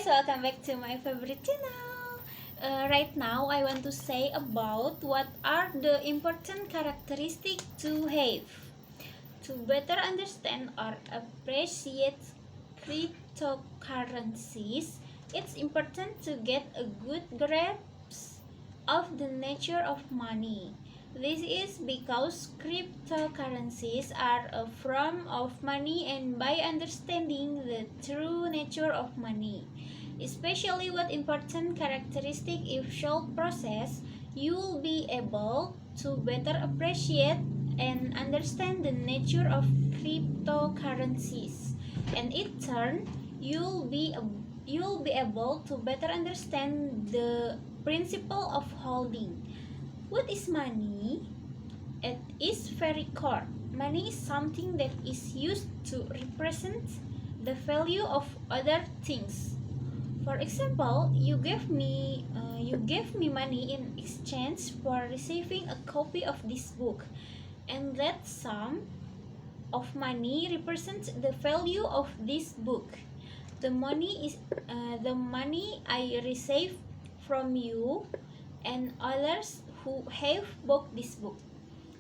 guys, welcome back to my favorite channel. Right now, I want to say about what are the important characteristics to have. To better understand or appreciate cryptocurrencies, it's important to get a good grasp of the nature of money. This is because cryptocurrencies are a form of money, and by understanding the true nature of money, especially what important characteristic if shall process, you will be able to better appreciate and understand the nature of cryptocurrencies, and in turn you'll be able to better understand the principle of holding. What is money? At its very core, money is something that is used to represent the value of other things. For example, you gave me money in exchange for receiving a copy of this book, and that sum of money represents the value of this book. The money I receive from you and others who have bought this book.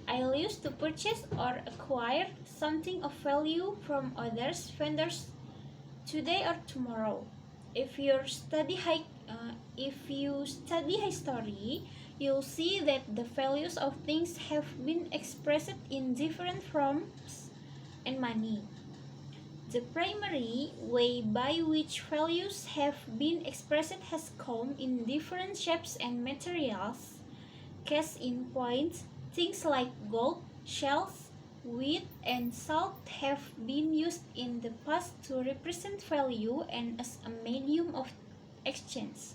I'll use to purchase or acquire something of value from others vendors today or tomorrow. If you study history, you'll see that the values of things have been expressed in different forms and money. The primary way by which values have been expressed has come in different shapes and materials. Case in point, things like gold, shells, wheat, and salt have been used in the past to represent value and as a medium of exchange.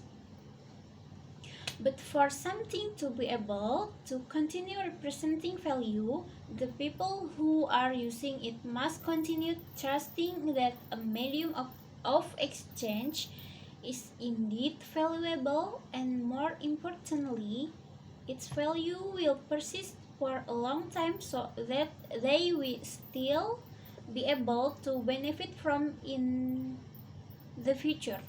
But for something to be able to continue representing value, the people who are using it must continue trusting that a medium of exchange is indeed valuable, and more importantly, its value will persist for a long time so that they will still be able to benefit from in the future.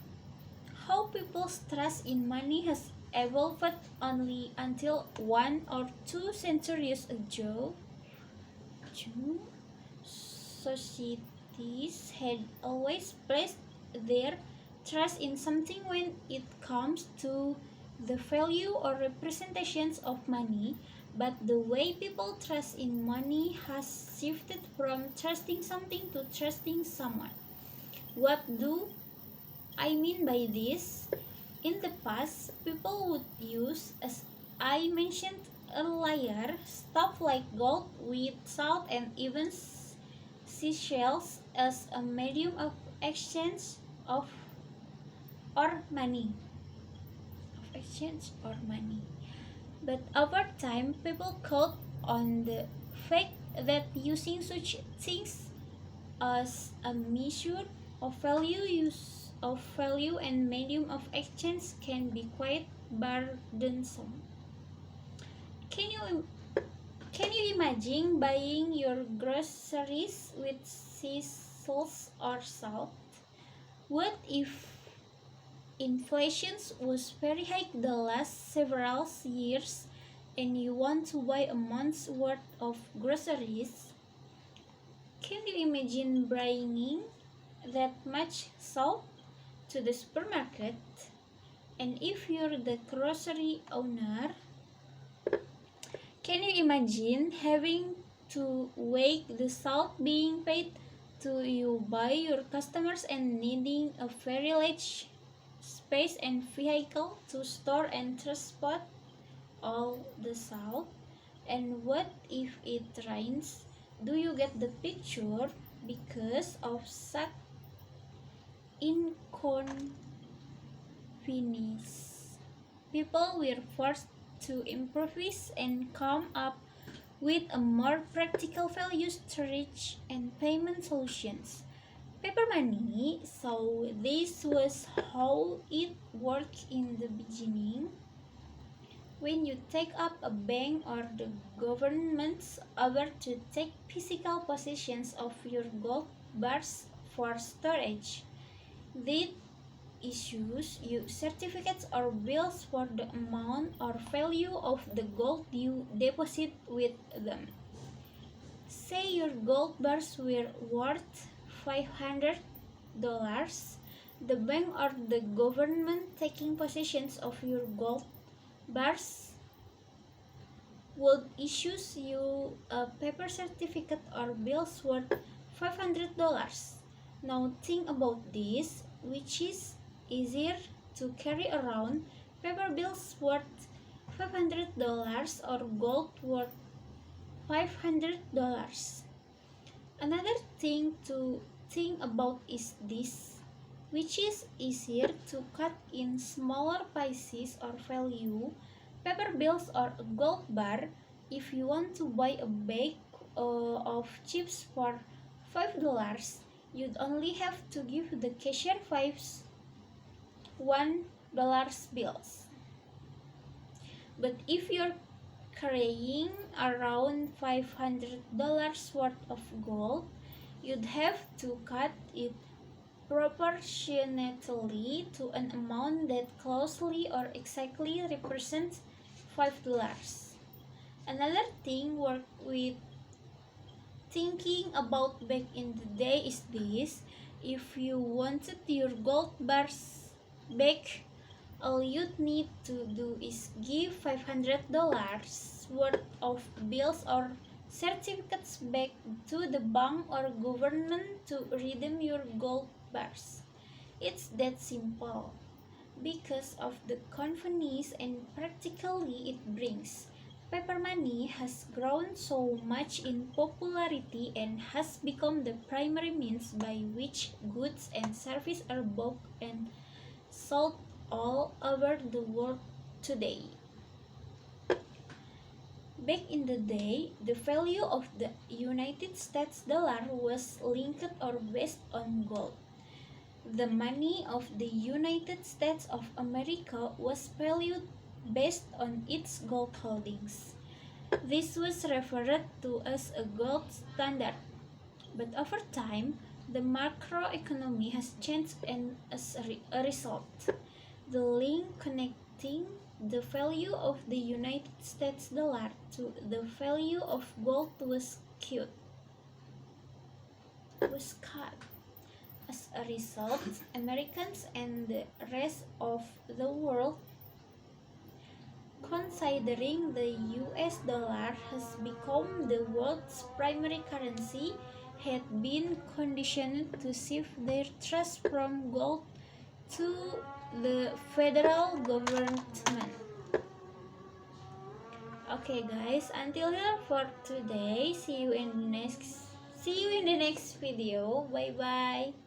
How people's trust in money has evolved only until 1 or 2 centuries ago. Societies had always placed their trust in something when it comes to the value or representations of money, but the way people trust in money has shifted from trusting something to trusting someone. What do I mean by this? In the past, people would use, as I mentioned earlier, stuff like gold, wheat, salt, and even seashells as a medium of exchange of or money. But over time, people caught on the fact that using such things as a measure of value and medium of exchange can be quite burdensome. Can you can you imagine buying your groceries with salt or salt? What if inflation was very high the last several years and you want to buy a month's worth of groceries? Can you imagine bringing that much salt to the supermarket? And if you're the grocery owner, can you imagine having to weigh the salt being paid to you by your customers and needing a very large space and vehicle to store and transport all the salt? And what if it rains? Do you get the picture? Because of such inconvenience, people were forced to improvise and come up with a more practical value storage and payment solutions. Paper money. So this was how it worked in the beginning. When you take up a bank or the government's over to take physical possessions of your gold bars for storage, that issues you certificates or bills for the amount or value of the gold you deposit with them. Say your gold bars were worth $500. The bank or the government taking possession of your gold bars would issue you a paper certificate or bills worth $500. Now think about this, which is easier to carry around, paper bills worth $500 or gold worth $500. Another thing to think about is this, which is easier to cut in smaller pieces or value, paper bills or a gold bar. If you want to buy a bag of chips for $5, you'd only have to give the cashier $1 bills. But if you're carrying around $500 worth of gold, you'd have to cut it proportionately to an amount that closely or exactly represents $5. Another thing worth thinking about back in the day is this: if you wanted your gold bars back, all you'd need to do is give $500 worth of bills or certificates back to the bank or government to redeem your gold bars. It's that simple. Because of the convenience and practicality it brings, paper money has grown so much in popularity and has become the primary means by which goods and services are bought and sold all over the world today. Back in the day, the value of the United States dollar was linked or based on gold. The money of the United States of America was valued based on its gold holdings. This was referred to as a gold standard. But over time, the macroeconomy has changed, and as a result, the link connecting the value of the United States dollar to the value of gold was cut. As a result, Americans and the rest of the world, considering the US dollar has become the world's primary currency, had been conditioned to shift their trust from gold to the federal government. Okay guys, until here for today. See you in the next video. Bye bye.